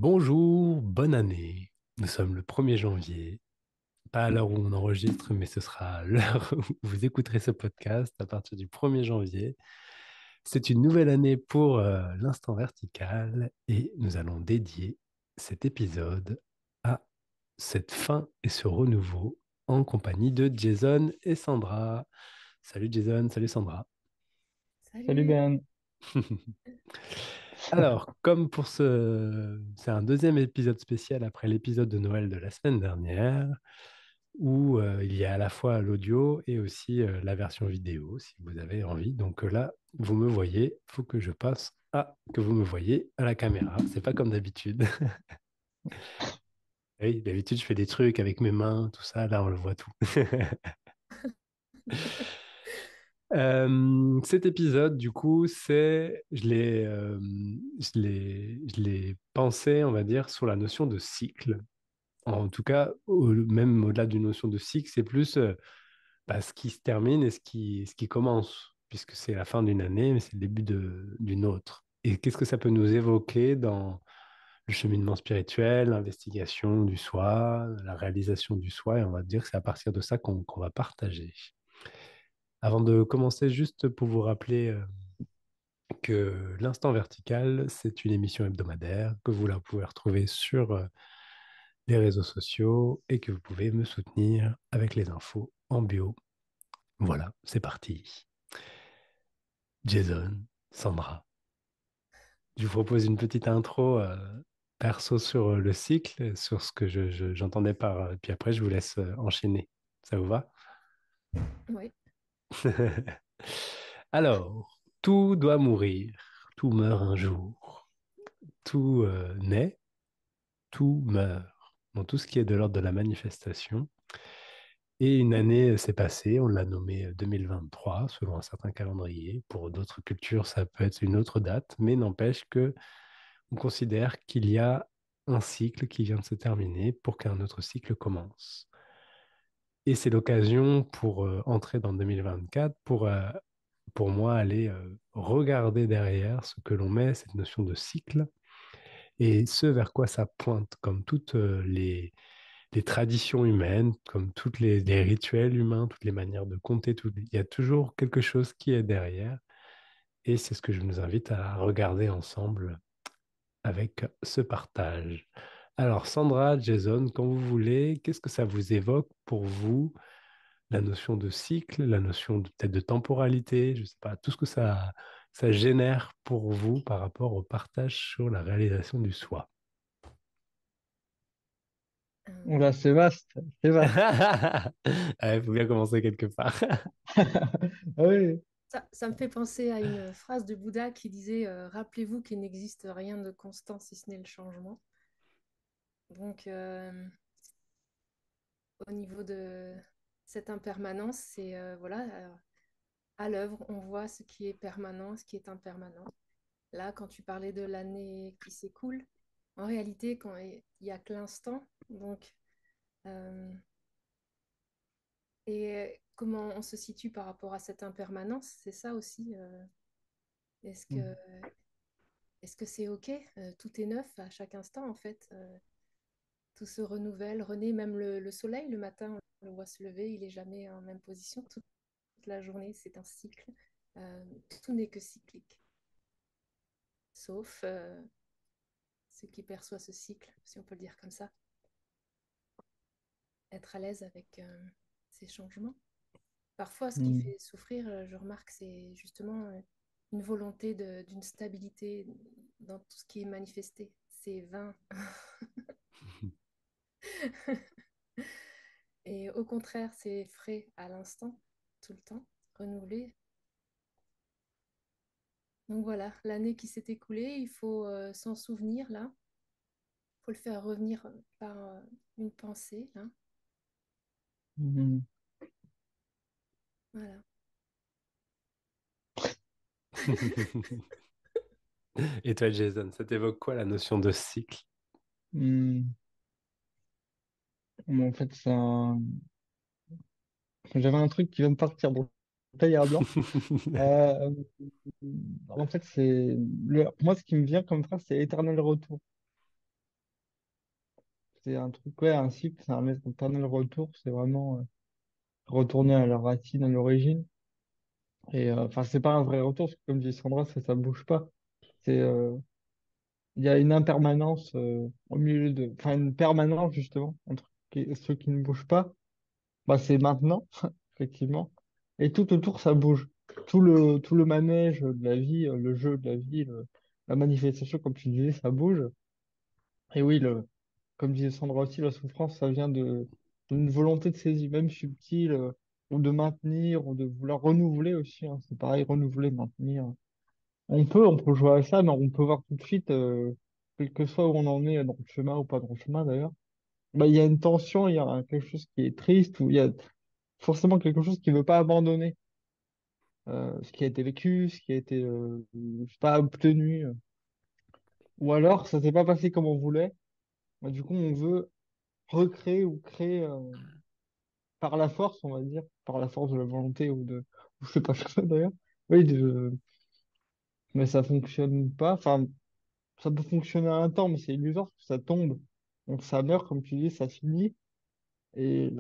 Bonjour, bonne année. Nous sommes le 1er janvier, pas à l'heure où on enregistre, mais ce sera à l'heure où vous écouterez ce podcast à partir du 1er janvier. C'est une nouvelle année pour l'instant vertical et nous allons dédier cet épisode à cette fin et ce renouveau en compagnie de Jason et Sandra. Salut Jason, salut Sandra. Salut Salut. Ben. Alors, comme pour c'est un deuxième épisode spécial après l'épisode de Noël de la semaine dernière, où il y a à la fois l'audio et aussi la version vidéo, si vous avez envie. Donc là, vous me voyez, il faut que je passe à que vous me voyez à la caméra. C'est pas comme d'habitude. Oui, d'habitude, je fais des trucs avec mes mains, tout ça. Là, on le voit tout. Cet épisode, du coup, je l'ai pensé, on va dire, sur la notion de cycle. En tout cas, même au-delà d'une notion de cycle, c'est plus ce qui se termine et ce qui commence, puisque c'est la fin d'une année, mais c'est le début d'une autre. Et qu'est-ce que ça peut nous évoquer dans le cheminement spirituel, l'investigation du soi, la réalisation du soi, et on va dire que c'est à partir de ça qu'on va partager. Avant de commencer, juste pour vous rappeler que l'Instant Vertical, c'est une émission hebdomadaire que vous la pouvez retrouver sur les réseaux sociaux et que vous pouvez me soutenir avec les infos en bio. Voilà, c'est parti. Jason, Sandra, je vous propose une petite intro perso sur le cycle, sur ce que j'entendais par... puis après, je vous laisse enchaîner. Ça vous va? Oui. Alors, tout doit mourir, tout meurt un jour, tout naît, tout meurt. Dans tout ce qui est de l'ordre de la manifestation. Et une année s'est passée, on l'a nommée 2023, selon un certain calendrier. Pour d'autres cultures, ça peut être une autre date, mais n'empêche que on considère qu'il y a un cycle qui vient de se terminer pour qu'un autre cycle commence. Et c'est l'occasion pour entrer dans 2024, pour moi aller regarder derrière ce que l'on met, cette notion de cycle, et ce vers quoi ça pointe, comme toutes les traditions humaines, comme tous les rituels humains, toutes les manières de compter, il y a toujours quelque chose qui est derrière. Et c'est ce que je nous invite à regarder ensemble avec ce partage. Alors, Sandra, Jason, quand vous voulez, qu'est-ce que ça vous évoque pour vous, la notion de cycle, la notion peut-être de temporalité, je ne sais pas, tout ce que ça génère pour vous par rapport au partage sur la réalisation du soi. Oula, Euh, c'est vaste, c'est vaste. Il faut bien commencer quelque part. Ah oui. ça me fait penser à une phrase de Bouddha qui disait rappelez-vous qu'il n'existe rien de constant si ce n'est le changement. Donc, au niveau de cette impermanence, c'est voilà, à l'œuvre, on voit ce qui est permanent, ce qui est impermanent. Là, quand tu parlais de l'année qui s'écoule, en réalité, quand il y a que l'instant, donc, euh, et comment on se situe par rapport à cette impermanence, c'est ça aussi. Est-ce que Est-ce que c'est OK? Tout est neuf à chaque instant, en fait. Tout se renouvelle, renaît, même le soleil, le matin, on le voit se lever, il n'est jamais en même position. Toute la journée, c'est un cycle. Euh, Tout n'est que cyclique, sauf ce qui perçoit ce cycle, si on peut le dire comme ça. Être à l'aise avec ces changements. Parfois, ce qui Hmm. fait souffrir, je remarque, c'est justement une volonté d'une stabilité dans tout ce qui est manifesté. C'est vain. Et au contraire, c'est frais à l'instant, tout le temps, renouvelé. Donc voilà, l'année qui s'est écoulée, il faut s'en souvenir là. Il faut le faire revenir par une pensée là. Hmm. Voilà. Et toi, Jason, ça t'évoque quoi la notion de cycle? Hmm. Mais en fait, j'avais un truc qui vient de partir, donc là, il y a un blanc. Euh, En fait, moi, ce qui me vient comme phrase, c'est éternel retour. c'est un truc, ouais, un cycle, c'est un éternel retour, c'est vraiment retourner à la racine, à l'origine. Et enfin, c'est pas un vrai retour, parce que comme dit Sandra, ça bouge pas. C'est, il y a une impermanence au milieu de, enfin, une permanence justement entre ceux qui ne bougent pas. Bah, c'est maintenant, effectivement. Et tout autour, ça bouge. Tout le manège de la vie, le jeu de la vie, la manifestation, comme tu disais, ça bouge. Et oui, comme disait Sandra aussi, la souffrance, ça vient d'une volonté de saisie, même subtile, ou de maintenir, ou de vouloir renouveler aussi, hein. C'est pareil, renouveler, maintenir. On peut jouer à ça, mais on peut voir tout de suite, quel que soit où on en est dans le chemin ou pas dans le chemin d'ailleurs, bah, il y a une tension, il y a quelque chose qui est triste, ou il y a forcément quelque chose qui ne veut pas abandonner ce qui a été vécu, ce qui a été je sais pas obtenu, ou alors ça s'est pas passé comme on voulait. Bah, du coup, on veut recréer ou créer par la force, on va dire, par la force de la volonté ou je sais pas quoi d'ailleurs. Oui, mais ça fonctionne pas. Enfin, ça peut fonctionner à un temps, mais c'est illusoire parce que ça tombe. Donc ça meurt, comme tu dis, ça finit. Et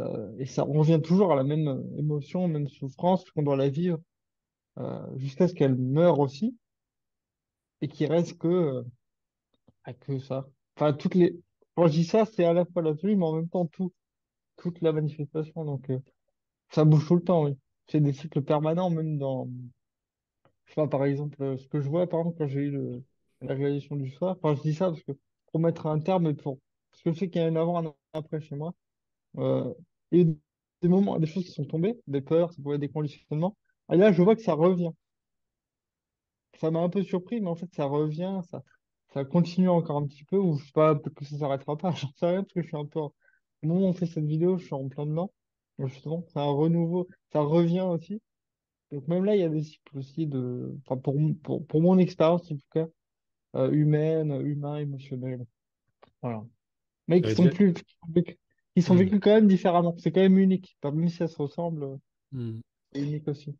ça revient toujours à la même émotion, même souffrance qu'on doit la vivre jusqu'à ce qu'elle meure aussi et qu'il reste que ça. Enfin, quand je dis ça, c'est à la fois l'absolu, mais en même temps toute la manifestation. Donc ça bouge tout le temps, oui. C'est des cycles permanents, même je sais pas, par exemple, ce que je vois, par exemple, quand j'ai eu la réalisation du soir, enfin, je dis ça parce que pour mettre un terme et parce que je sais qu'il y a un avant, un après chez moi, euh, il y a eu des moments, des choses qui sont tombées, des peurs, ça pouvait être des conditionnements. Et là, je vois que ça revient. Ça m'a un peu surpris, mais en fait, ça revient, ça continue encore un petit peu, ou je sais pas, peut-être que ça s'arrêtera pas, j'en sais rien, parce que je suis un peu, au moment où on fait cette vidéo, je suis en plein dedans. Donc, justement, c'est un renouveau, ça revient aussi. Donc, même là, il y a des cycles aussi enfin, pour mon expérience, en tout cas, humaine, humain, émotionnel. Voilà. Mais Ça veut dire... qui sont Hmm. vécus quand même différemment. C'est quand même unique. Même si ça se ressemble, Hmm. c'est unique aussi.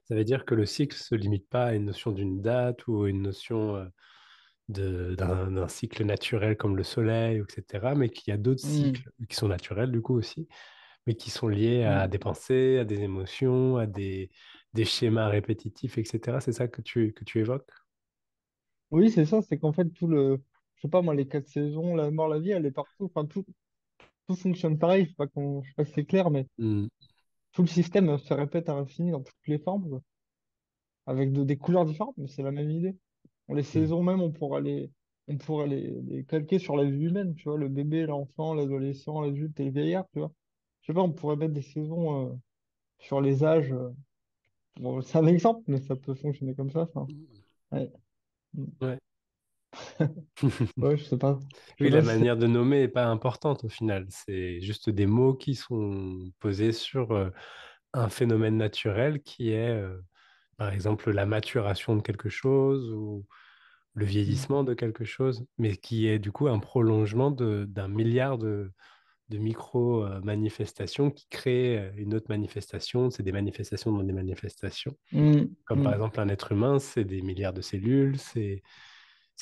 Ça veut dire que le cycle se limite pas à une notion d'une date ou à une notion d'un cycle naturel comme le soleil, etc., mais qu'il y a d'autres Hmm, cycles qui sont naturels du coup aussi, mais qui sont liés à hmm. des pensées, à des émotions, à des schémas répétitifs, etc. C'est ça que tu évoques? Oui, c'est ça, c'est qu'en fait, je sais pas moi, les 4 saisons, la mort, la vie, elle est partout. Enfin, tout fonctionne pareil. Je sais pas si c'est clair, mais Hmm. tout le système se répète à l'infini dans toutes les formes, quoi, avec des couleurs différentes, mais c'est la même idée. Les Hmm. saisons même, on pourra les calquer sur la vie humaine, tu vois, le bébé, l'enfant, l'adolescent, l'adulte et le vieillard, tu vois. Je sais pas, on pourrait mettre des saisons sur les âges. Bon, c'est un exemple, mais ça peut fonctionner comme ça. Enfin, ouais. Mm. Ouais. Ouais, je sais pas. Je sais Oui, la pas si manière de nommer n'est pas importante au final. C'est juste des mots qui sont posés sur un phénomène naturel qui est, par exemple, la maturation de quelque chose ou le Mm. vieillissement de quelque chose, mais qui est du coup un prolongement d'un milliard de micro-manifestations qui créent une autre manifestation. C'est des manifestations dans des manifestations. Mm. Comme par Mm. exemple un être humain, c'est des milliards de cellules, c'est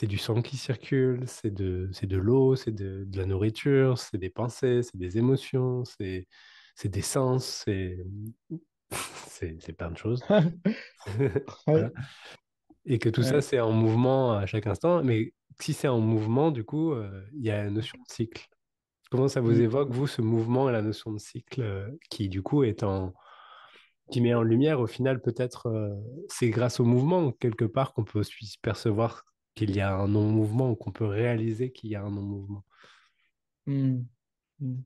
du sang qui circule, c'est de l'eau, de la nourriture, c'est des pensées, c'est des émotions, c'est des sens, c'est plein de choses. Voilà. Ouais, Et que tout ça, ouais. c'est en mouvement à chaque instant. Mais si c'est en mouvement, du coup, il y a la notion de cycle. Comment ça vous Mm. évoque, vous, ce mouvement et la notion de cycle qui, du coup, qui met en lumière, au final, peut-être, c'est grâce au mouvement, quelque part, qu'on peut aussi percevoir qu'il y a un non-mouvement, ou qu'on peut réaliser qu'il y a un non-mouvement. Mm. Mm.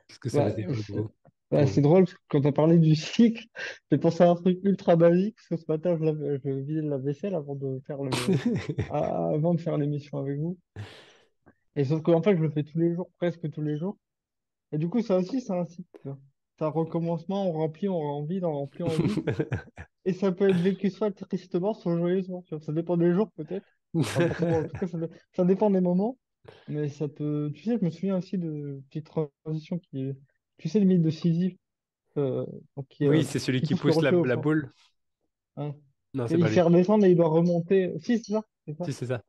Qu'est-ce que ça vous Bah, évoque, c'est vous, bah, pour c'est vous? drôle, parce que quand tu as parlé du cycle, j'ai pensé à un truc ultra basique, parce que ce matin, je vidais la vaisselle avant de faire l'émission avec vous. Et sauf qu'en fait, je le fais tous les jours, presque tous les jours. Et du coup, ça aussi, c'est un cycle, tu vois. C'est un recommencement, on remplit, on remplit, on vide. Et ça peut être vécu soit tristement, soit joyeusement, tu vois. Ça dépend des jours, peut-être. Enfin, pour moi, en tout cas, ça dépend des moments. Mais ça peut. Tu sais, je me souviens aussi de petite transition Tu sais, le mythe de Sisyphe, donc Oui, c'est celui qui qui pousse le pousse rocher au la fond. boule. Hein. Non, c'est Et il pas fait lui. redescendre et il doit remonter. Si, c'est ça, c'est ça. Si, c'est ça.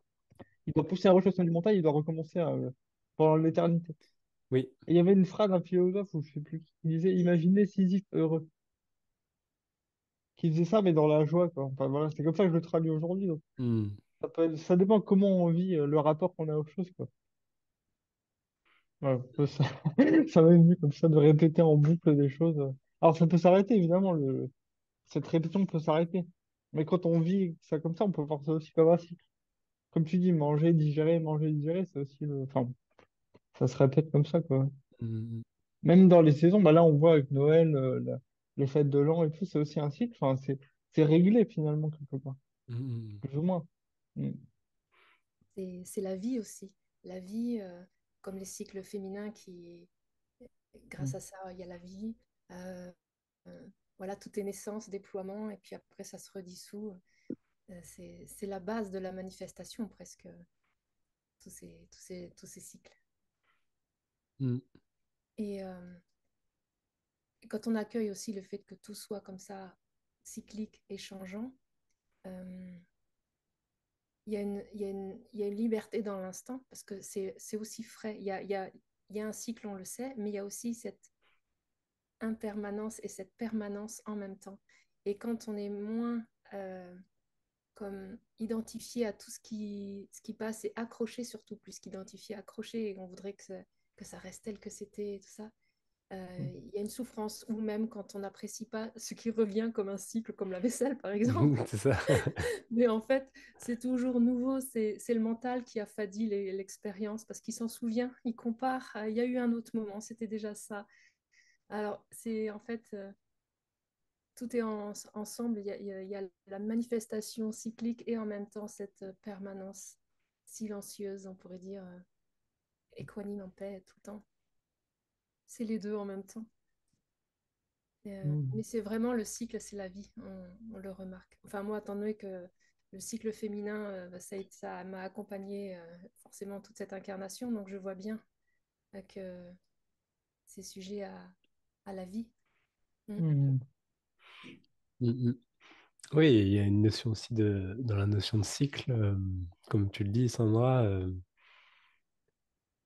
Il doit pousser un rocher au sein du montagne, il doit recommencer. pendant l'éternité. Oui. Et il y avait une phrase d'un philosophe, ou je sais plus, qui disait, imaginez Sisyphe heureux, qui faisait ça, mais dans la joie, quoi. Enfin, voilà, c'est comme ça que je le traduis aujourd'hui. Donc, Hmm. ça dépend comment on vit, le rapport qu'on a aux choses, quoi. Ouais, ça, ça m'est venu comme ça de répéter en boucle des choses. Alors, ça peut s'arrêter, évidemment, cette répétition peut s'arrêter. Mais quand on vit ça comme ça, on peut voir ça aussi comme un cycle. Comme tu dis, manger, digérer, c'est aussi enfin, ça se répète comme ça, quoi. Hmm. Même dans les saisons, bah là, on voit avec Noël, les fêtes de l'an et tout, c'est aussi un cycle. Enfin, c'est régulier, finalement, quelque part. Hmm. Plus ou moins. Mm. C'est la vie aussi. La vie, comme les cycles féminins grâce Mm. à ça, il y a la vie. Euh, voilà, tout est naissance, déploiement, et puis après, ça se redissout. C'est la base de la manifestation, presque, tous ces cycles. Hmm. Et quand on accueille aussi le fait que tout soit comme ça, cyclique et changeant, euh, il y a une liberté dans l'instant, parce que c'est aussi frais. Il y a un cycle, on le sait, mais il y a aussi cette impermanence et cette permanence en même temps. Et quand on est moins comme identifié à tout ce qui passe et accroché surtout, plus qu'identifié, accroché, et on voudrait que ça reste tel que c'était et tout ça, il y a une souffrance, ou même quand on n'apprécie pas ce qui revient comme un cycle, comme la vaisselle par exemple. C'est ça. Mais en fait, c'est toujours nouveau, c'est le mental qui a failli l'expérience parce qu'il s'en souvient, il compare, il y a eu un autre moment, c'était déjà ça. Alors, c'est en fait, tout est ensemble, il y a la manifestation cyclique et en même temps cette permanence silencieuse, on pourrait dire, équanime en paix tout le temps. C'est les deux en même temps. Mm. Mais c'est vraiment le cycle, c'est la vie, on le remarque. Enfin, moi, étant donné que le cycle féminin, ça m'a accompagné forcément toute cette incarnation, donc je vois bien que c'est sujet à la vie. Mm. Mm. Hmm. Hmm. Oui, il y a une notion aussi dans la notion de cycle, comme tu le dis, Sandra,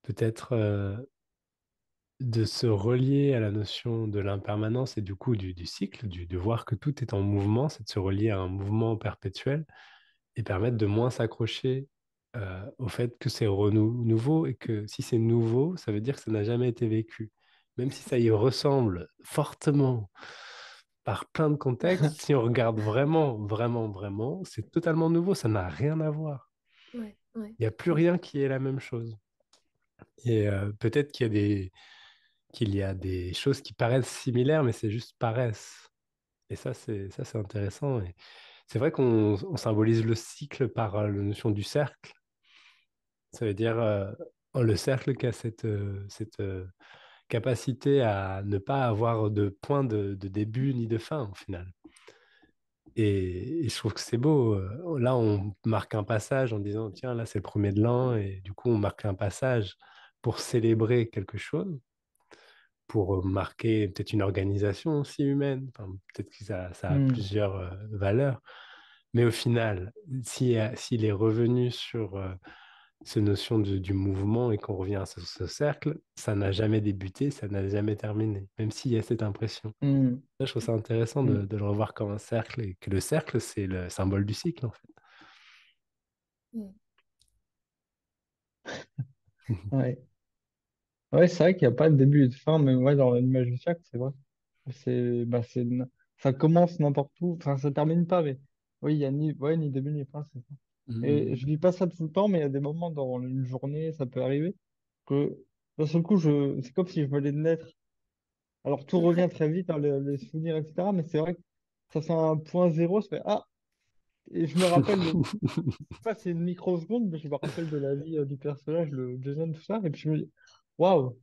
peut-être de se relier à la notion de l'impermanence et du coup du cycle, de voir que tout est en mouvement, c'est de se relier à un mouvement perpétuel et permettre de moins s'accrocher au fait que c'est nouveau et que si c'est nouveau, ça veut dire que ça n'a jamais été vécu. Même si ça y ressemble fortement par plein de contextes, si on regarde vraiment, vraiment, vraiment, c'est totalement nouveau, ça n'a rien à voir. Ouais, ouais. Il n'y a plus rien qui est la même chose. Et peut-être qu'il y a des choses qui paraissent similaires, mais c'est juste paraissent. Et ça, c'est intéressant. Et c'est vrai qu'on symbolise le cycle par la notion du cercle. Ça veut dire le cercle qui a cette capacité à ne pas avoir de point de début ni de fin, au final. Et je trouve que c'est beau. Là, on marque un passage en disant, tiens, là, c'est le premier de l'an. Et du coup, on marque un passage pour célébrer quelque chose, pour marquer peut-être une organisation aussi humaine. Enfin, peut-être que ça a Mm. plusieurs valeurs. Mais au final, s'il est revenu sur cette notion du mouvement et qu'on revient à ce cercle, ça n'a jamais débuté, ça n'a jamais terminé, même s'il y a cette impression. Mm. Ça, je trouve ça intéressant Mm. de le revoir comme un cercle et que le cercle, c'est le symbole du cycle, en fait. Mm. Ouais. Ouais, c'est vrai qu'il n'y a pas de début et de fin, mais ouais, dans l'image du cercle, c'est vrai. Bah, ça commence n'importe où, enfin, ça termine pas, mais oui, il y a ni début ni fin, c'est ça. Et Mhm. je vis pas ça tout le temps, mais il y a des moments dans une journée, ça peut arriver, que d'un seul coup, c'est comme si je venais de naître. Alors, tout revient très vite, hein, les souvenirs, etc., mais c'est vrai que ça fait un point zéro, ça fait, ah, et je me rappelle, je sais pas, c'est une microseconde, mais je me rappelle de la vie du personnage, le Jason, tout ça, et puis je me dis, waouh,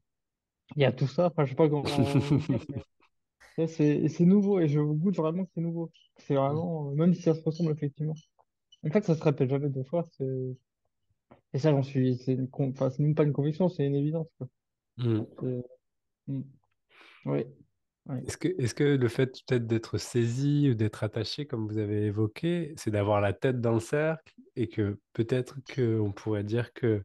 il y a tout ça, enfin, je sais pas comment dire. Ça, c'est nouveau et je goûte vraiment que c'est nouveau. C'est vraiment, même si ça se ressemble effectivement. En fait, ça se répète jamais deux fois. Et ça, enfin, c'est même pas une conviction, c'est une évidence, quoi. Mhm. C'est- mm. Oui, oui. Est-ce que le fait peut-être d'être saisi ou d'être attaché, comme vous avez évoqué, c'est d'avoir la tête dans le cercle et que peut-être qu'on pourrait dire que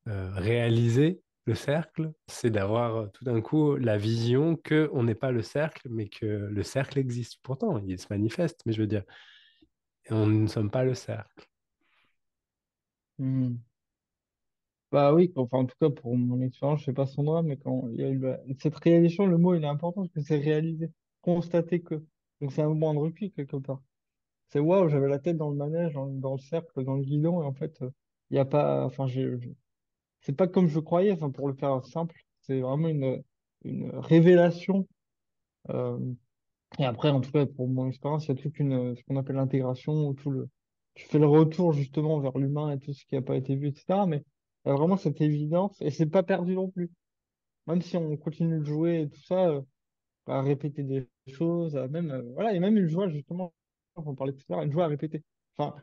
réaliser le cercle, c'est d'avoir tout d'un coup la vision que on n'est pas le cercle, mais que le cercle existe. Pourtant, il se manifeste, mais je veux dire, on ne sommes pas le cercle. Hmm. Bah oui, enfin, en tout cas, pour mon expérience, je sais pas son droit, mais quand il y a eu cette réalisation, le mot, il est important parce que c'est réaliser, constater que. Donc, c'est un moment de recul, quelque part. C'est waouh, j'avais la tête dans le manège, dans le cercle, dans le guidon, et en fait, il y a pas, enfin, c'est pas comme je croyais, enfin, pour le faire simple, c'est vraiment une révélation. euh, et après, en tout cas, pour mon expérience, il y a toute ce qu'on appelle l'intégration, où tu fais le retour justement vers l'humain et tout ce qui n'a pas été vu, etc. Mais il y a vraiment cette évidence, et c'est pas perdu non plus. Même si on continue de jouer et tout ça, à répéter des choses, voilà, il y a même une joie, justement, on parlait tout à l'heure, une joie à répéter. Enfin,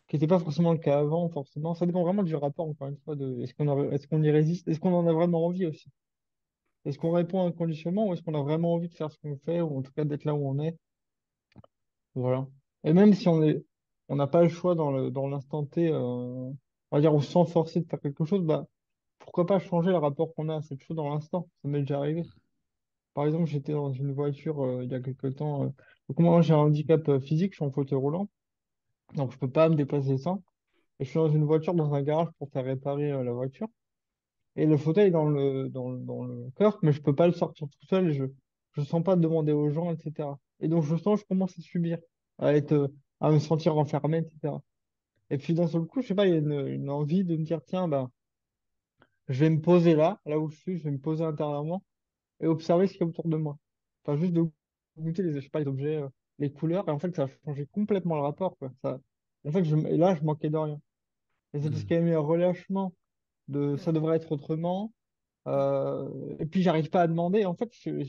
qui n'était pas forcément le cas avant, forcément. Ça dépend vraiment du rapport, encore une fois, est-ce qu'on y résiste, est-ce qu'on en a vraiment envie aussi? Est-ce qu'on répond inconditionnellement ou est-ce qu'on a vraiment envie de faire ce qu'on fait ou en tout cas d'être là où on est? Voilà. Et même si on n'a pas le choix dans l'instant T, on va dire, on se sent forcé de faire quelque chose, bah, pourquoi pas changer le rapport qu'on a à cette chose dans l'instant? Ça m'est déjà arrivé. Par exemple, j'étais dans une voiture il y a quelque temps. Donc moi, j'ai un handicap physique, je suis en fauteuil roulant, donc je peux pas me déplacer sans. Et je suis dans une voiture, dans un garage pour faire réparer la voiture. Et le fauteuil est dans le coffre, mais je peux pas le sortir tout seul. Je sens pas demander aux gens, etc. Et donc je sens, je commence à subir, à me sentir enfermé, etc. Et puis d'un seul coup, je sais pas, il y a une envie de me dire, tiens, ben, je vais me poser là où je suis, je vais me poser intérieurement et observer ce qu'il y a autour de moi. Enfin, juste de goûter je sais pas, les objets, les couleurs. Et en fait, ça a changé complètement le rapport, quoi. En fait, et là, je manquais de rien. Et c'est parce Hmm. qu'il y a eu un relâchement de ça Ouais, devrait être autrement. ouais, Et puis j'arrive pas à demander. En fait, je me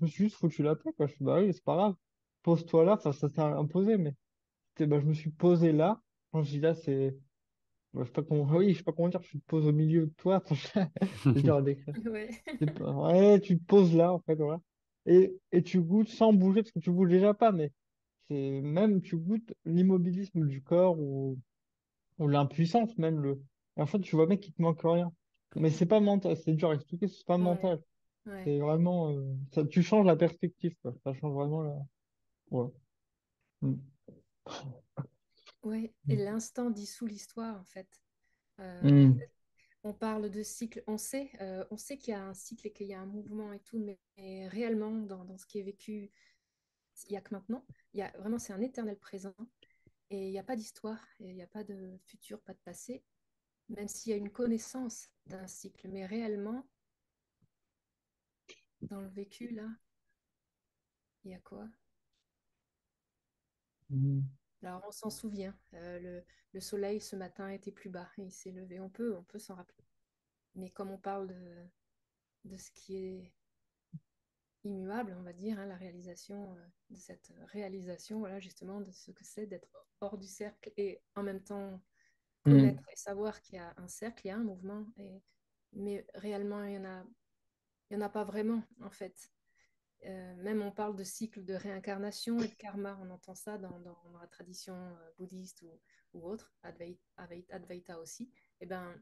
suis juste foutu la paix, quoi. Je suis bah oui, c'est pas grave. Pose-toi là. Enfin, ça s'est imposé, mais bah, je me suis posé là. Quand je dis là, je sais pas comment. Oui, je sais pas comment dire. Tu te poses au milieu de toi. Enfin, c'est dur à décrire. ouais, Ouais, tu te poses là, en fait, voilà. Et tu goûtes sans bouger parce que tu bouges déjà pas, mais c'est même tu goûtes l'immobilisme du corps ou l'impuissance même Et en fait, tu vois bien qu'il te manque rien. Mais c'est pas mental. C'est dur à expliquer. C'est pas ouais, mental. ouais, C'est vraiment, tu changes la perspective, quoi. Ça change vraiment la. Ouais. Mm. ouais. Et l'instant dissout l'histoire, en fait. Mm. On parle de cycle, on sait qu'il y a un cycle et qu'il y a un mouvement et tout, mais réellement, dans ce qui est vécu, il n'y a que maintenant. Il y a, vraiment, c'est un éternel présent et il n'y a pas d'histoire, et il n'y a pas de futur, pas de passé, même s'il y a une connaissance d'un cycle. Mais réellement, dans le vécu, là, il y a quoi? Mm. Alors, on s'en souvient. Le soleil, ce matin, était plus bas et il s'est levé. On peut s'en rappeler. Mais comme on parle de ce qui est immuable, on va dire, hein, la réalisation de cette réalisation, voilà, justement, de ce que c'est d'être hors du cercle et en même temps Mm. connaître et savoir qu'il y a un cercle, il y a un mouvement, mais réellement, il y en a pas vraiment, en fait. Même on parle de cycle de réincarnation et de karma, on entend ça dans la tradition bouddhiste ou autre, Advaita aussi. Et ben,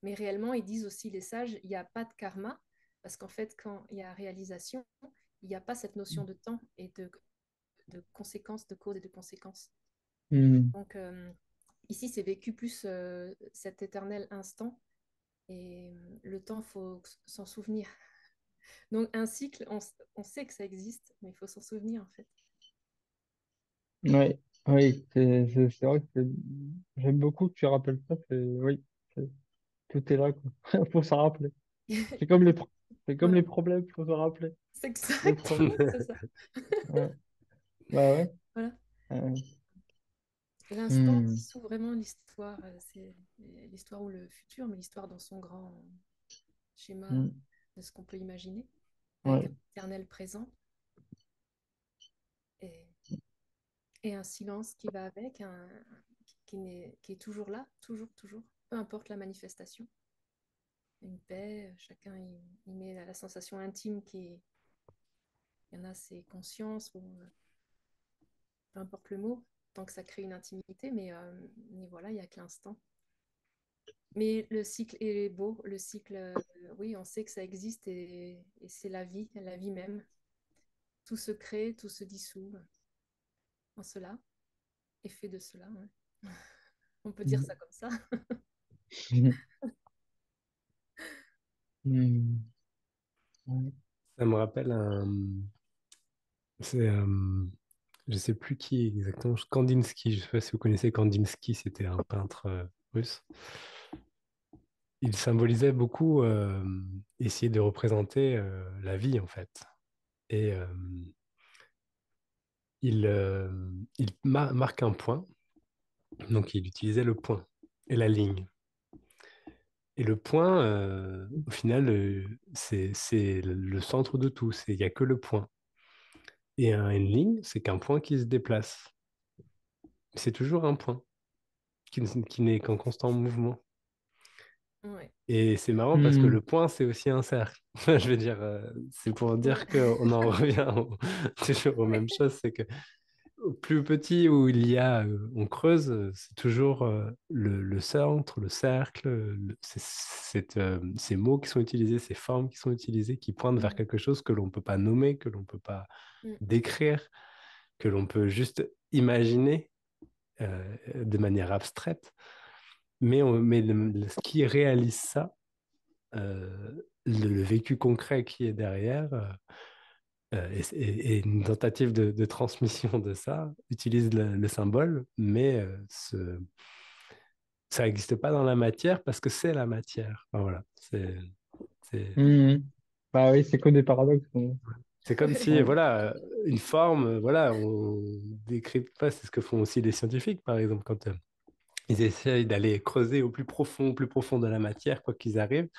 mais réellement, ils disent aussi, les sages, il n'y a pas de karma, parce qu'en fait, quand il y a réalisation, il n'y a pas cette notion de temps et de conséquences, de cause et de conséquences. Mm. Donc, ici, c'est vécu plus cet éternel instant, et le temps, il faut s'en souvenir. Donc, un cycle, on sait que ça existe, mais il faut s'en souvenir, en fait. Ouais. Oui, c'est vrai que j'aime beaucoup que tu rappelles ça. Oui, c'est- tout est là, quoi. Faut s'en rappeler. C'est comme c'est comme les Voilà, problèmes, faut s'en rappeler. c'est Les problèmes. exactement, c'est ça. Ouais. Bah ouais. Voilà. Euh, L'instant hmm. dissout vraiment l'histoire, c'est l'histoire ou le futur, mais l'histoire dans son grand schéma Hmm. de ce qu'on peut imaginer, avec un Ouais. éternel présent et, et un silence qui va avec, qui est toujours là, toujours, toujours, peu importe la manifestation. Une paix, chacun il met la sensation intime il y en a, c'est conscience, ou peu importe le mot, tant que ça crée une intimité, mais voilà, il n'y a que l'instant. Mais le cycle est beau. Le cycle, oui, on sait que ça existe et c'est la vie même. Tout se crée, tout se dissout en cela, et fait de cela. Ouais. On peut dire Mm. ça comme ça. Mm. Ouais. Ça me rappelle c'est, je sais plus qui exactement, Kandinsky, je sais pas si vous connaissez Kandinsky, c'était un peintre russe. Il symbolisait beaucoup essayer de représenter la vie en fait. Et il marque un point, donc il utilisait le point et la ligne. Et le point, au final, c'est le centre de tout, il n'y a que le point. Et une ligne, c'est qu'un point qui se déplace. C'est toujours un point qui n'est qu'en constant mouvement. Ouais. Et c'est marrant parce que Mm. le point, c'est aussi un cercle. Je veux dire, c'est pour Ouais. dire qu'on en revient toujours aux mêmes choses. C'est que au plus petit où il y a, on creuse, c'est toujours le centre, le cercle, ces mots qui sont utilisés, ces formes qui sont utilisées, qui pointent vers Mm, quelque chose que l'on ne peut pas nommer, que l'on ne peut pas mm, décrire, que l'on peut juste imaginer de manière abstraite. Ce qui réalise ça, le vécu concret qui est derrière, et une tentative de transmission de ça utilise le symbole, mais ça n'existe pas dans la matière parce que c'est la matière. Enfin, voilà, c'est, Mm. Bah oui, c'est que des paradoxes. c'est comme si, Ouais. voilà, une forme, voilà, on décrypte pas, c'est ce que font aussi les scientifiques, par exemple, quand ils essayent d'aller creuser au plus profond de la matière, quoi qu'ils arrivent,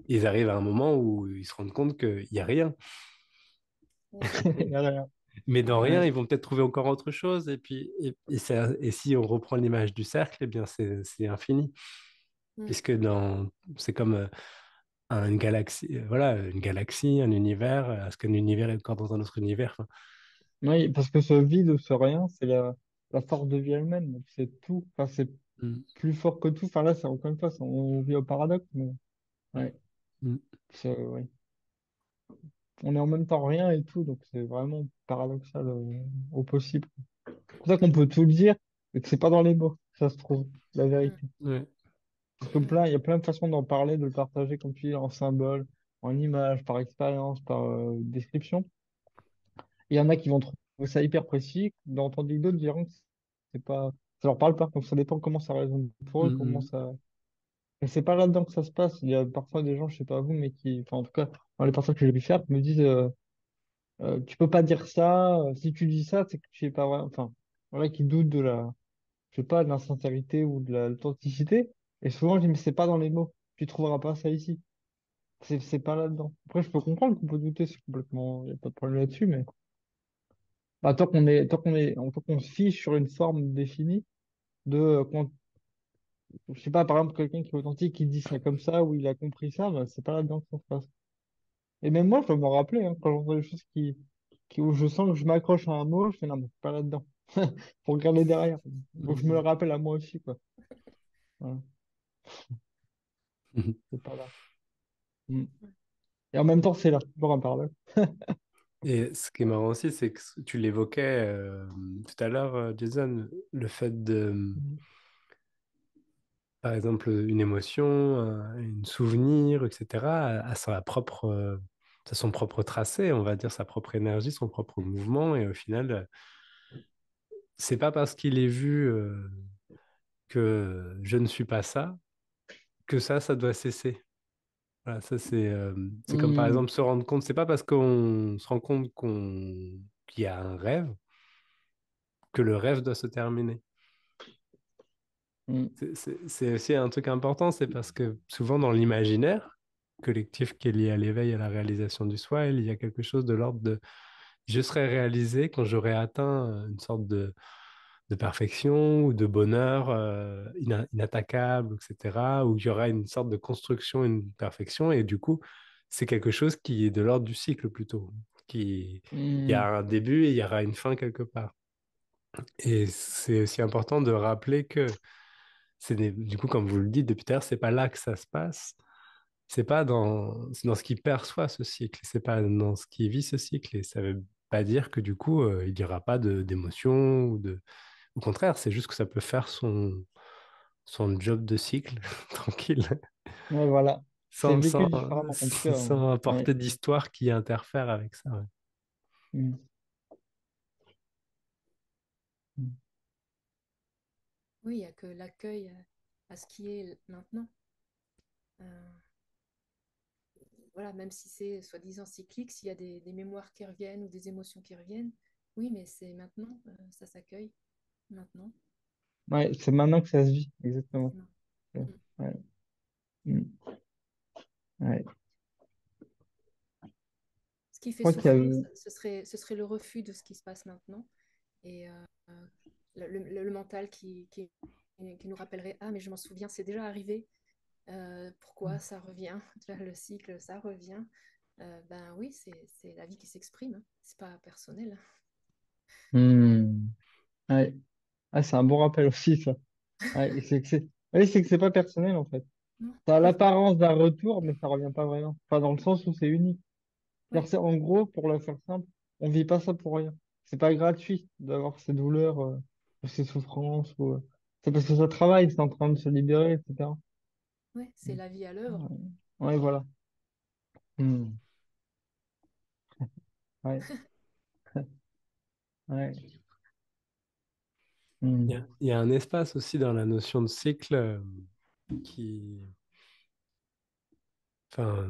ils arrivent à un moment où ils se rendent compte qu'il n'y a rien. mm, Mais dans rien, Ouais. ils vont peut-être trouver encore autre chose. Et puis, et si on reprend l'image du cercle, eh bien, c'est infini. mm, Puisque c'est comme une galaxie, voilà, une galaxie, un univers. Est-ce qu'un univers est encore dans un autre univers? Enfin, Oui, parce que ce vide ou ce rien, c'est la force de vie elle-même. Donc c'est tout. Enfin, c'est mm, plus fort que tout. Enfin là, c'est encore une fois, on vit au paradoxe, mais ouais, mm, ouais. On est en même temps rien et tout, donc c'est vraiment paradoxal au possible. C'est pour ça qu'on peut tout dire, mais que c'est pas dans les mots, ça se trouve, la mm, vérité. ouais, Parce que il y a plein de façons d'en parler, de le partager, comme tu dis, en symbole, en image, par expérience, par description. Il y en a qui vont trouver ça hyper précis, tandis que d'autres diront que c'est pas, ça leur parle pas. Donc ça dépend comment ça résonne pour eux, comment mm, ça. Et c'est pas là-dedans que ça se passe. Il y a parfois des gens, je sais pas vous, mais qui, enfin en tout cas, dans les personnes que j'ai pu faire, me disent, tu peux pas dire ça. Si tu dis ça, c'est que tu es pas vrai. Enfin, voilà, qui doutent de je sais pas, de la sincérité ou de l'authenticité. Et souvent, je dis, mais c'est pas dans les mots. Tu trouveras pas ça ici. C'est pas là-dedans. Après, je peux comprendre qu'on peut douter, c'est complètement, il y a pas de problème là-dessus, mais bah, tant qu'on se fiche sur une forme définie je sais pas, par exemple, quelqu'un qui est authentique, qui dit ça comme ça, ou il a compris ça, bah, c'est pas là-dedans que ça se passe. Et même moi, je dois m'en rappeler, hein, quand j'entends des choses où je sens que je m'accroche à un mot, je fais non, mais c'est pas là-dedans. Faut regarder derrière. Donc, je me le mm, rappelle à moi aussi, quoi. Voilà, mm. c'est pas là. Mm. Et en même temps, c'est là, toujours un paradoxe. Et ce qui est marrant aussi, c'est que tu l'évoquais tout à l'heure, Jason, le fait de, Mm. par exemple, une émotion, un souvenir, etc., a son propre tracé, on va dire, sa propre énergie, son propre mouvement. Et au final, c'est pas parce qu'il est vu que je ne suis pas ça que ça doit cesser. Voilà, ça, c'est comme par Mm. exemple se rendre compte, c'est pas parce qu'on se rend compte qu'il y a un rêve que le rêve doit se terminer. Mm. C'est aussi un truc important, c'est parce que souvent dans l'imaginaire collectif qui est lié à l'éveil, à la réalisation du soi, il y a quelque chose de l'ordre de je serai réalisé quand j'aurai atteint une sorte de perfection ou de bonheur inattaquable, etc., où il y aura une sorte de construction, une perfection, et du coup, c'est quelque chose qui est de l'ordre du cycle plutôt, il y Mm. a un début et il y aura une fin quelque part. Et c'est aussi important de rappeler que Du coup, comme vous le dites depuis tout à l'heure, c'est pas là que ça se passe. C'est dans ce qui perçoit ce cycle, c'est pas dans ce qui vit ce cycle. Et ça veut pas dire que du coup, il n'y aura pas d'émotion Au contraire, c'est juste que ça peut faire son job de cycle tranquille, Ouais, voilà. C'est sans, vécu sans, différemment. En tout cas, sans ouais. apporter d'histoire qui interfère avec ça. Ouais. Mm. Mm. Oui, il n'y a que l'accueil à ce qui est maintenant. Euh, voilà, même si c'est soi-disant cyclique, s'il y a des mémoires qui reviennent ou des émotions qui reviennent, oui, mais c'est maintenant, ça s'accueille maintenant. Ouais, c'est maintenant que ça se vit, exactement. Non. Ouais. Mm. Ouais. Mm. Ouais. Ce qui Je fait crois qu'il y a... souffrir, ce serait le refus de ce qui se passe maintenant et le mental qui nous rappellerait, ah, mais je m'en souviens, c'est déjà arrivé. Pourquoi ça revient? Le cycle, ça revient. Ben oui, c'est la vie qui s'exprime, hein. C'est pas personnel. Mm. Ouais. Ah, c'est un bon rappel aussi, ça. Ouais, et c'est que c'est pas personnel, en fait. Non, Ça a oui, l'apparence d'un retour, mais ça revient pas vraiment. Enfin, dans le sens où c'est unique. ouais, En gros, pour le faire simple, on vit pas ça pour rien. C'est pas gratuit d'avoir ces douleurs, ou ces souffrances, c'est parce que ça travaille, c'est en train de se libérer, etc. ouais, c'est la vie à l'œuvre. Ouais, ouais, voilà. Hmm. Ouais, ouais. Hmm. Il y a un espace aussi dans la notion de cycle qui, enfin,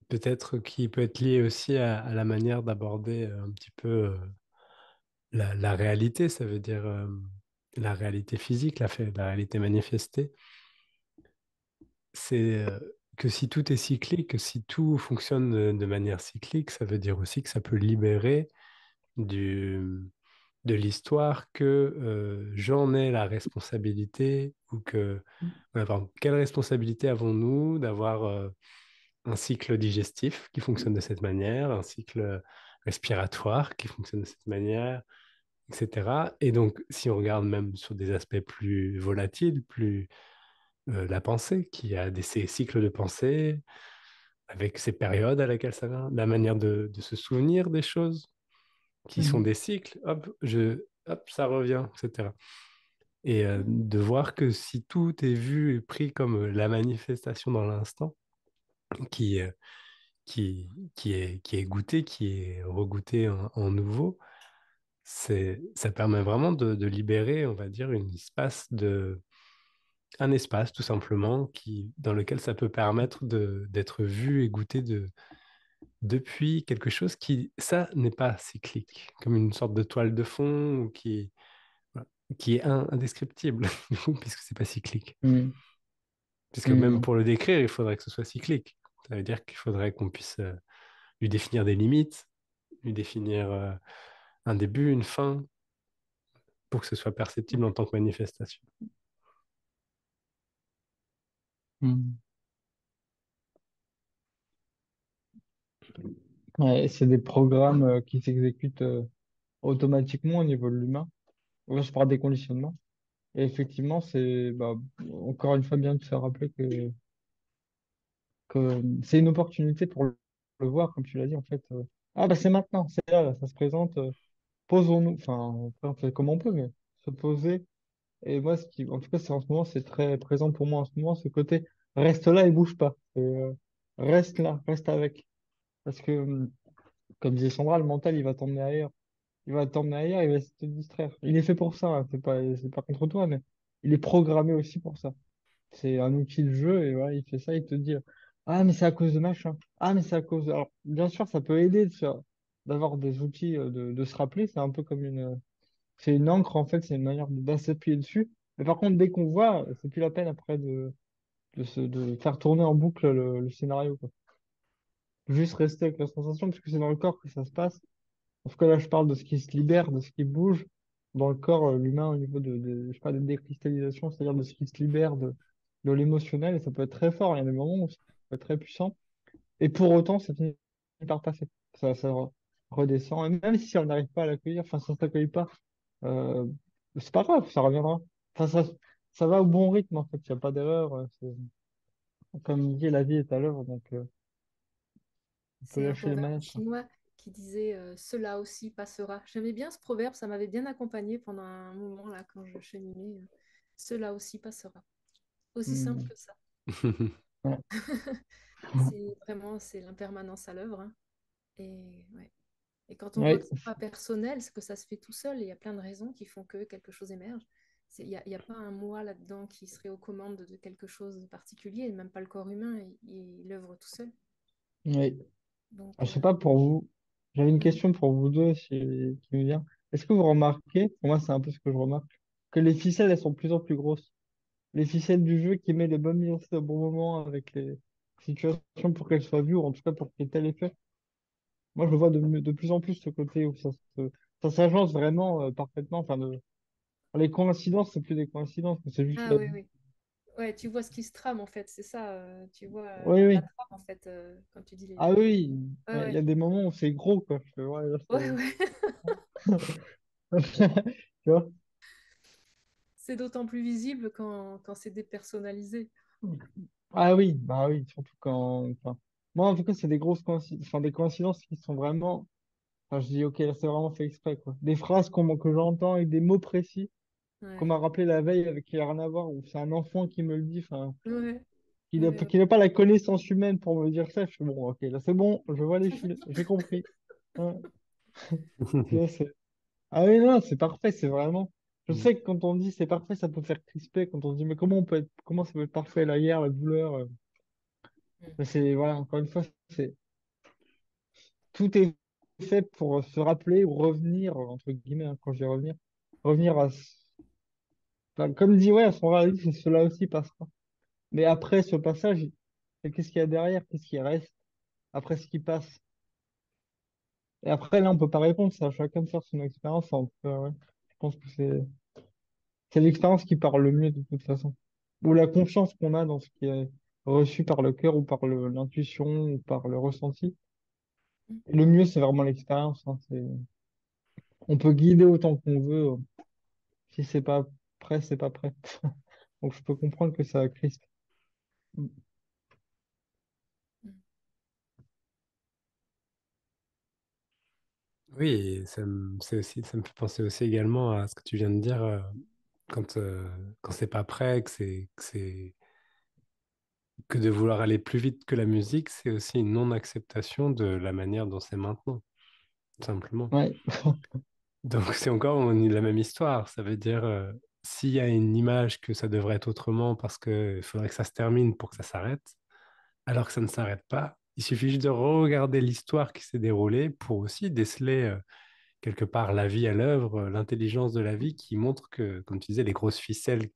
peut-être qui peut être lié aussi à la manière d'aborder un petit peu la réalité, ça veut dire la réalité physique, la réalité manifestée. C'est que si tout est cyclique, que si tout fonctionne de manière cyclique, ça veut dire aussi que ça peut libérer du, de l'histoire que j'en ai la responsabilité ou que... Voilà, par exemple, quelle responsabilité avons-nous d'avoir un cycle digestif qui fonctionne de cette manière, un cycle respiratoire qui fonctionne de cette manière, etc. Et donc, si on regarde même sur des aspects plus volatiles, plus la pensée, qui a ces cycles de pensée, avec ces périodes à laquelle ça vient, la manière de se souvenir des choses, qui sont Mhm. des cycles, hop, ça revient, etc. Et Ouais, de voir que si tout est vu et pris comme la manifestation dans l'instant, qui, euh, qui est goûté, qui est regoûté en nouveau, ça permet vraiment de libérer, on va dire, un espace tout simplement dans lequel ça peut permettre d'être vu et goûté depuis quelque chose qui, ça, n'est pas cyclique, comme une sorte de toile de fond voilà, qui est indescriptible, du coup, puisque c'est pas cyclique. Hmm. Puisque même Hmm. pour le décrire, il faudrait que ce soit cyclique. Ça veut dire qu'il faudrait qu'on puisse lui définir des limites, lui définir un début, une fin, pour que ce soit perceptible en tant que manifestation. Hmm. Ouais, c'est des programmes qui s'exécutent automatiquement au niveau de l'humain. Là, je parle des conditionnements. Et effectivement, c'est bah, encore une fois bien de se rappeler que c'est une opportunité pour le voir, comme tu l'as dit, en fait. Ah, bah c'est maintenant, c'est là, là, ça se présente. Posons-nous, enfin, après, on fait comme on peut, mais se poser. Et moi, en tout cas, c'est en ce moment, c'est très présent pour moi en ce moment, ce côté reste là et bouge pas. Reste là, reste avec. Parce que, comme disait Sandra, le mental, il va t'emmener ailleurs. Il va t'emmener ailleurs, il va essayer de te distraire. Il est fait pour ça, hein, c'est pas contre toi, mais il est programmé aussi pour ça. C'est un outil de jeu et voilà, il fait ça, il te dit, ah, mais c'est à cause de machin. Ah, mais c'est à cause Alors, bien sûr, ça peut aider d'avoir des outils, de se rappeler. C'est un peu comme c'est une encre, en fait, c'est une manière de s'appuyer dessus. Mais par contre, dès qu'on voit, c'est plus la peine après de faire tourner en boucle le scénario, quoi. Juste rester avec la sensation, parce que c'est dans le corps que ça se passe. En tout cas, là, je parle de ce qui se libère, de ce qui bouge dans le corps, l'humain, au niveau je sais pas, de décristallisation, c'est-à-dire de ce qui se libère de l'émotionnel, et ça peut être très fort. Il y a des moments où ça peut être très puissant. Et pour autant, ça finit par passer. Ça redescend. Et même si on n'arrive pas à l'accueillir, enfin, ça ne s'accueille pas. euh, c'est pas grave, ça reviendra. Enfin, ça va au bon rythme, en fait. Il n'y a pas d'erreur. Comme il dit, la vie est à l'œuvre, donc on peut C'est un lâcher les proverbe manettes, quoi. chinois qui disait cela aussi passera. J'aimais bien ce proverbe, ça m'avait bien accompagné pendant un moment là quand je cheminais. Cela aussi passera. Aussi simple Hmm. que ça. Ouais. C'est vraiment c'est l'impermanence à l'œuvre, hein. Et ouais. Et quand on voit Ouais. que c'est pas personnel, c'est que ça se fait tout seul. Et il y a plein de raisons qui font que quelque chose émerge. Il y a pas un moi là-dedans qui serait aux commandes de quelque chose de particulier, et même pas le corps humain, il œuvre tout seul. Ouais. Donc, Ah, je sais pas pour vous. J'avais une mm. question pour vous deux qui me vient. Est-ce que vous remarquez, pour moi c'est un peu ce que je remarque, que les ficelles elles sont de plus en plus grosses. Les ficelles du jeu qui met les bonnes nuances au bon moment avec les situations pour qu'elles soient vues, ou en tout cas pour qu'il y ait tel effet. Moi je le vois de plus en plus ce côté où ça s'agence vraiment parfaitement. Enfin, les coïncidences, c'est plus des coïncidences, mais c'est juste Ah la oui, vie. oui. Ouais, tu vois ce qui se trame en fait, c'est ça. Tu vois Oui, la oui. trame en fait quand tu dis Ah les... oui, Ouais, ouais, il y ouais. a des moments où c'est gros, quoi. Je fais, ouais, là, Ouais, ouais. Tu vois? C'est d'autant plus visible quand c'est dépersonnalisé. Ah oui, bah oui, surtout quand. Enfin, moi, en tout cas, c'est des grosses coïncidences, enfin, des coïncidences qui sont vraiment. Enfin, je dis, ok, là, c'est vraiment fait exprès, quoi. Des phrases que j'entends avec des mots précis, qu'on Ouais, m'a rappelé la veille avec qui n'a rien à voir, ou c'est un enfant qui me le dit, enfin, ouais, ouais, qui n'a pas la connaissance humaine pour me dire ça. Je fais, bon, ok, là, c'est bon, je vois les fils, j'ai compris. Ouais. Tu vois, ah oui, non, c'est parfait, c'est vraiment. Je sais que quand on dit c'est parfait, ça peut faire crisper. Quand on se dit, mais comment ça peut être parfait, la guerre, la douleur. ouais. Mais c'est, voilà, encore une fois, c'est, tout est fait pour se rappeler ou revenir, entre guillemets, hein, quand je dis revenir, revenir enfin, comme dit, ouais, à son réalisme, cela aussi passera. Mais après ce passage, qu'est-ce qu'il y a derrière? Qu'est-ce qui reste après ce qui passe? Et après, là, on peut pas répondre, c'est à chacun de faire son expérience. En tout cas, ouais. Je pense que c'est l'expérience qui parle le mieux de toute façon. Ou la confiance qu'on a dans ce qui est reçu par le cœur ou par l'intuition ou par le ressenti. Et le mieux, c'est vraiment l'expérience, hein. On peut guider autant qu'on veut. Si c'est pas prêt, c'est pas prêt. Donc je peux comprendre que ça crispe. Oui, et ça me fait penser aussi également à ce que tu viens de dire, quand c'est pas prêt, que de vouloir aller plus vite que la musique, c'est aussi une non-acceptation de la manière dont c'est maintenant, tout simplement. Ouais. Donc c'est encore la même histoire. Ça veut dire, s'il y a une image que ça devrait être autrement parce qu'il faudrait que ça se termine pour que ça s'arrête, alors que ça ne s'arrête pas, il suffit juste de regarder l'histoire qui s'est déroulée pour aussi déceler quelque part la vie à l'œuvre, l'intelligence de la vie qui montre que, comme tu disais, les grosses ficelles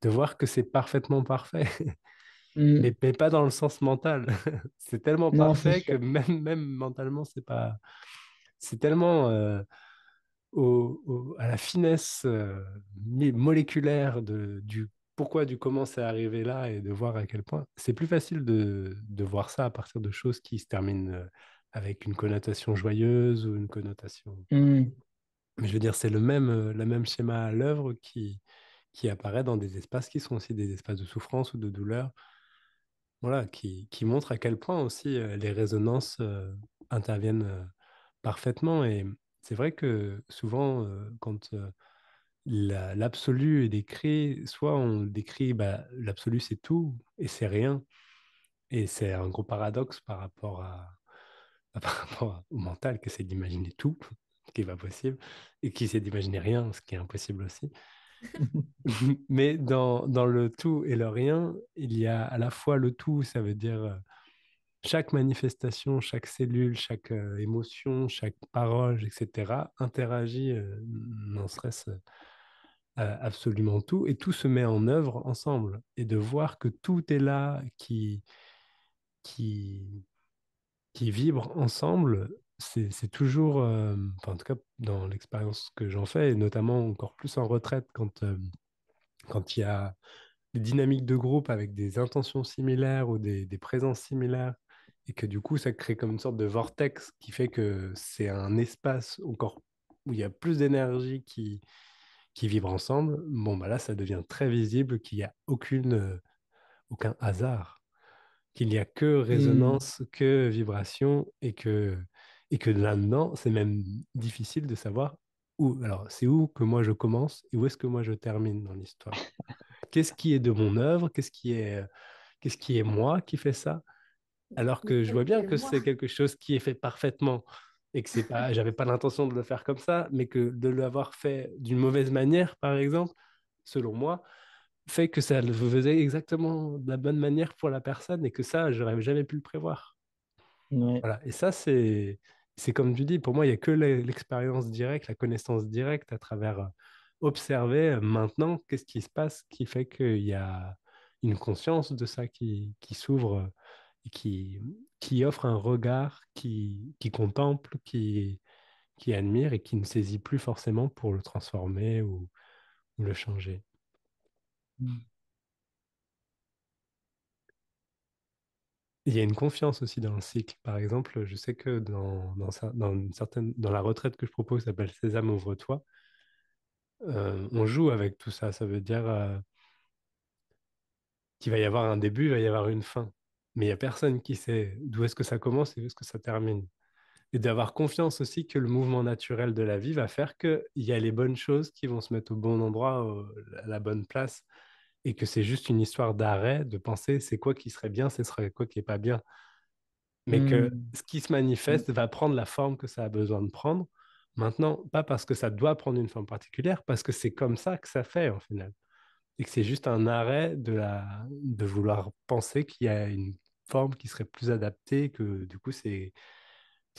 de voir que c'est parfaitement parfait, Mm. mais pas dans le sens mental. C'est tellement Non, c'est parfait que sûr. même mentalement, c'est pas, c'est tellement à la finesse moléculaire du pourquoi, du comment c'est arrivé là et de voir à quel point. C'est plus facile de voir ça à partir de choses qui se terminent avec une connotation joyeuse ou une connotation. Mm. Mais je veux dire, c'est le même schéma à l'œuvre qui apparaît dans des espaces qui sont aussi des espaces de souffrance ou de douleur, voilà, qui montrent à quel point aussi les résonances interviennent parfaitement. Et c'est vrai que souvent, quand l'absolu est décrit, soit on décrit bah, l'absolu c'est tout et c'est rien. Et c'est un gros paradoxe par rapport par rapport au mental qui essaie d'imaginer tout, ce qui n'est pas possible, et qui essaie d'imaginer rien, ce qui est impossible aussi. Mais dans le tout et le rien, il y a à la fois le tout, ça veut dire chaque manifestation, chaque cellule, chaque émotion, chaque parole, etc., interagit, n'en serait-ce absolument tout, et tout se met en œuvre ensemble. Et de voir que tout est là, qui, qui vibrent ensemble, c'est toujours, enfin, en tout cas dans l'expérience que j'en fais, et notamment encore plus en retraite, quand il y a des dynamiques de groupe avec des intentions similaires ou des présences similaires, et que du coup, ça crée comme une sorte de vortex qui fait que c'est un espace encore où il y a plus d'énergie qui vivent ensemble, bon, bah là, ça devient très visible qu'il n'y a aucun hasard, qu'il n'y a que Hmm. résonance, que vibration, et que là-dedans, c'est même difficile de savoir où. Alors, c'est où que moi je commence et où est-ce que moi je termine dans l'histoire. Qu'est-ce qui est de mon œuvre? Qu'est-ce qui est moi qui fait ça? Alors Mais que je quel vois bien est que moi? c'est quelque chose qui est fait parfaitement et que c'est pas, j'avais pas l'intention de le faire comme ça, mais que de l'avoir fait d'une mauvaise manière, par exemple, selon moi, fait que ça le faisait exactement de la bonne manière pour la personne et que ça, j'aurais jamais pu le prévoir. Ouais. Voilà. Et ça, c'est comme tu dis, pour moi, il n'y a que l'expérience directe, la connaissance directe à travers observer maintenant qu'est-ce qui se passe qui fait qu'il y a une conscience de ça qui s'ouvre et qui offre un regard, qui contemple, qui admire et qui ne saisit plus forcément pour le transformer ou le changer. Hmm. Il y a une confiance aussi dans le cycle. Par exemple, je sais que dans la retraite que je propose, qui s'appelle Sésame, ouvre-toi, on joue avec tout ça. Ça veut dire qu'il va y avoir un début, il va y avoir une fin. Mais il n'y a personne qui sait d'où est-ce que ça commence et où est-ce que ça termine. Et d'avoir confiance aussi que le mouvement naturel de la vie va faire qu'il y a les bonnes choses qui vont se mettre au bon endroit, à la bonne place, et que c'est juste une histoire d'arrêt, de penser c'est quoi qui serait bien, ce serait quoi qui est pas bien. Mais que Hmm. ce qui se Hmm. manifeste va prendre la forme que ça a besoin de prendre. Maintenant, pas parce que ça doit prendre une forme particulière, parce que c'est comme ça que ça fait, en final. Et que c'est juste un arrêt de vouloir penser qu'il y a une forme qui serait plus adaptée, que du coup, c'est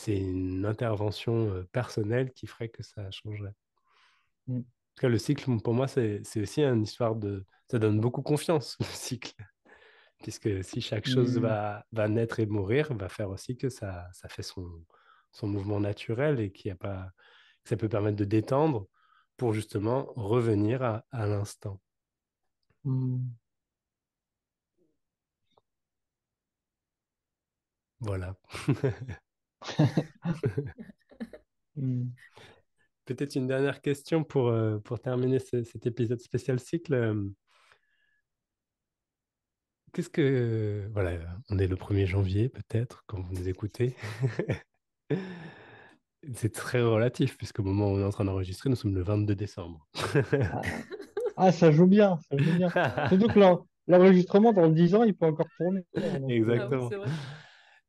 une intervention personnelle qui ferait que ça changerait. Hmm. En tout cas, le cycle, pour moi, c'est aussi une histoire de... Ça donne beaucoup confiance, le cycle. Puisque si chaque chose Hmm. va naître et mourir, va faire aussi que ça fait son mouvement naturel et qu'il y a pas, que ça peut permettre de détendre pour justement revenir à l'instant. Hmm. Voilà. Hmm. Peut-être une dernière question pour terminer cet épisode spécial cycle. Qu'est-ce que... Voilà, on est le 1er janvier peut-être quand vous nous écoutez. C'est très relatif puisqu'au moment où on est en train d'enregistrer, nous sommes le 22 décembre. Ah, ah, ça joue bien, ça joue bien. Surtout que l'enregistrement dans 10 ans, il peut encore tourner, hein, donc, Ah oui, Exactement. c'est vrai.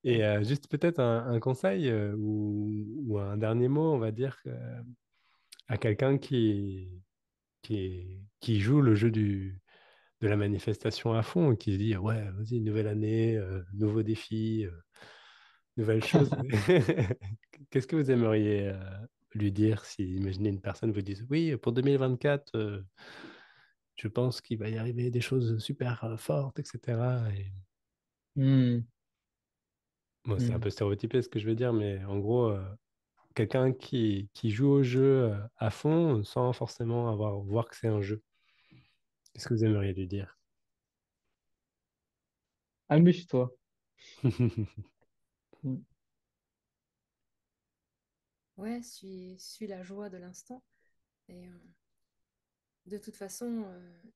Et juste peut-être un conseil ou un dernier mot, on va dire, à quelqu'un qui joue le jeu de la manifestation à fond et qui se dit, ouais, vas-y, nouvelle année, nouveau défi, nouvelle chose. Qu'est-ce que vous aimeriez lui dire si, imaginez une personne vous dise, oui, pour 2024, je pense qu'il va y arriver des choses super fortes, etc. Et hmm. bon, c'est un Hmm. peu stéréotypé ce que je veux dire, mais en gros, quelqu'un qui joue au jeu à fond sans forcément voir que c'est un jeu. Qu'est-ce que vous aimeriez lui dire? Amuse-toi. Hmm. Ouais, suis la joie de l'instant. Et de toute façon,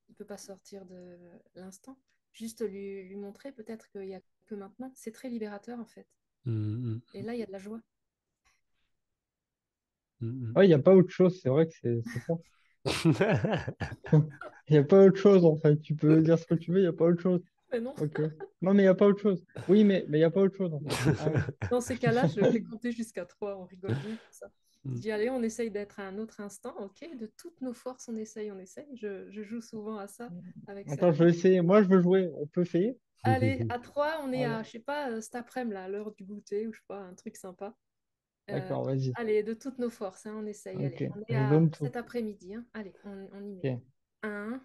il ne peut pas sortir de l'instant. Juste lui montrer peut-être qu'il n'y a que maintenant. C'est très libérateur en fait. Mm, Et là, il y a de la joie. mm, Ouais, il n'y a pas autre chose, c'est vrai que c'est ça. mm. Il n'y a pas autre chose, en fait. Tu peux dire ce que tu veux, il n'y a pas autre chose. Mais non, Ok. Non, mais il n'y a pas autre chose. Oui, mais il n'y a pas autre chose, en fait. Ah oui. dans ces cas-là, je fais compter jusqu'à 3. On rigole bien comme ça. Je Mm. dis, allez, on essaye d'être à un autre instant. Ok, de toutes nos forces, on essaye, on essaye. Je joue souvent à ça avec Attends, je certains. vais essayer. Moi, je veux jouer. On peut essayer? Allez, à 3, on est Allez. à, je sais pas, cet après-midi, là, à l'heure du goûter, ou je sais pas, un truc sympa. Euh, D'accord, vas-y. allez, de toutes nos forces, hein, on essaye. Ok. Allez, on est Je à donne tout. cet après-midi. Hein. Allez, on y met. Ok. Un,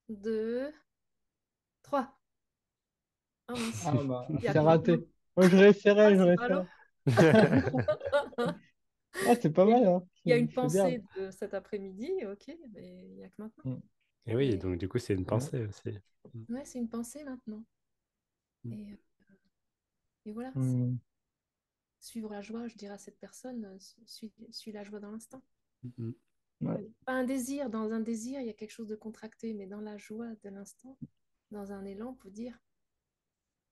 2, 3. Oh mince, Ah, bah, il y a c'est que maintenant. raté. Moi, je réessayerai, Ah, je c'est pas réessayerai. alors. Ah, c'est pas Et mal, hein. il y a une C'est bien. pensée de cet après-midi, ok, mais il n'y a que maintenant. Mm. Et oui, Et donc du coup, c'est une Ouais. pensée aussi. Mm, ouais, c'est une pensée maintenant. mm, Et, et voilà, c'est Mm. suivre la joie, je dirais à cette personne, suis la joie dans l'instant. mm. Ouais. Pas un désir. Dans un désir, il y a quelque chose de contracté, mais dans la joie de l'instant, dans un élan, pour dire,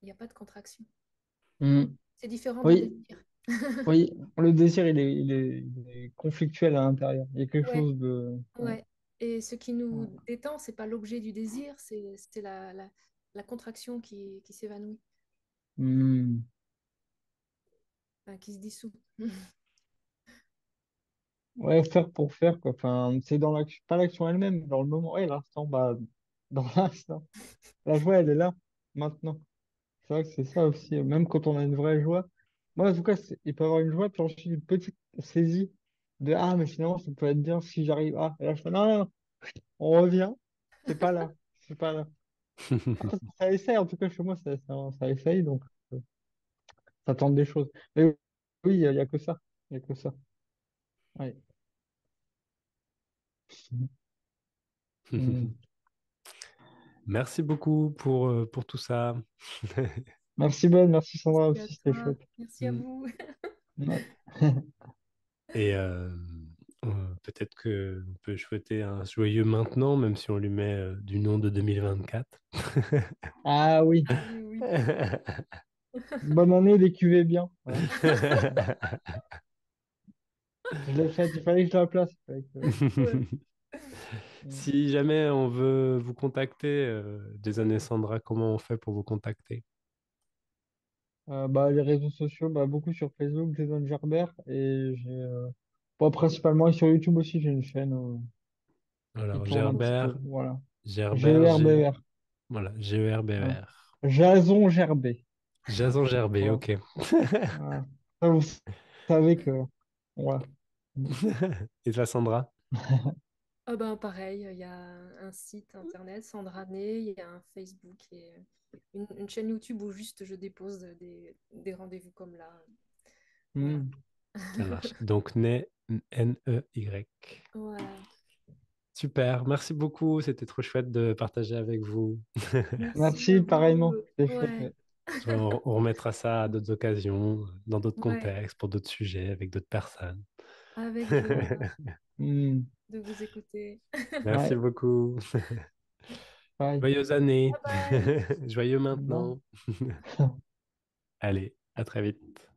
il n'y a pas de contraction. Mm. C'est différent d'un Oui, désir. oui, le désir, il est conflictuel à l'intérieur. Il y a quelque Ouais, chose de... Ouais. ouais. Et ce qui nous détend, c'est pas l'objet du désir, c'est la contraction qui s'évanouit, Mm. enfin, qui se dissout. Ouais, faire pour faire, quoi. Enfin, c'est dans l'action, pas l'action elle-même, dans le moment. Ouais, l'instant, bah, dans l'instant. La joie, elle est là, maintenant. C'est vrai que c'est ça aussi, même quand on a une vraie joie. Moi, en tout cas, il peut y avoir une joie, puis ensuite une petite saisie de ah, mais finalement, ça peut être bien si j'arrive. Ah, et là, je fais non, non, non, on revient, c'est pas là, c'est pas là. Ah, ça essaye, en tout cas, chez moi, ça essaye, donc euh, ça tente des choses. Mais oui, il y a que ça. Il y a que ça. Ouais. Mm. Merci beaucoup pour tout ça. Merci Ben, merci Sandra Merci à aussi, c'était toi, chouette. merci à Mm. vous. Ouais. Et peut-être que on peut souhaiter un joyeux maintenant, même si on lui met du nom de 2024. Ah oui, Oui, oui. bonne année, les cuvées bien. Voilà. Je l'ai faite, il fallait que je la place. Il fallait Ouais. Mm. Si jamais on veut vous contacter, Jason et Sandra, comment on fait pour vous contacter? Bah, les réseaux sociaux, bah, beaucoup sur Facebook, Jason Gerbert, et bon, principalement sur YouTube aussi, j'ai une chaîne qui Alors, tourne un petit peu. Gerbert, Voilà. Gerbert, GERBR. voilà, Voilà. GERBR. Jason Gerbet. Jason Gerbet, Voilà. ok. Voilà. Ça, vous savez que. Voilà. Et toi, Sandra? Ah ben, pareil, il y a un site internet, Sandra Ney, il y a un Facebook et une chaîne YouTube où juste je dépose des rendez-vous comme là. Voilà. Mm. Ça marche. Donc, Ney. Voilà. Super, merci beaucoup. C'était trop chouette de partager avec vous. Merci à Merci, vous. pareillement. C'était chouette. Ouais, Ouais. On remettra ça à d'autres occasions, dans d'autres ouais, contextes, pour d'autres sujets, avec d'autres personnes. avec joie Mm. de vous écouter. Merci Ouais, beaucoup. pareil. Joyeuses années. Bye bye. Joyeux Bon. maintenant. Allez, à très vite.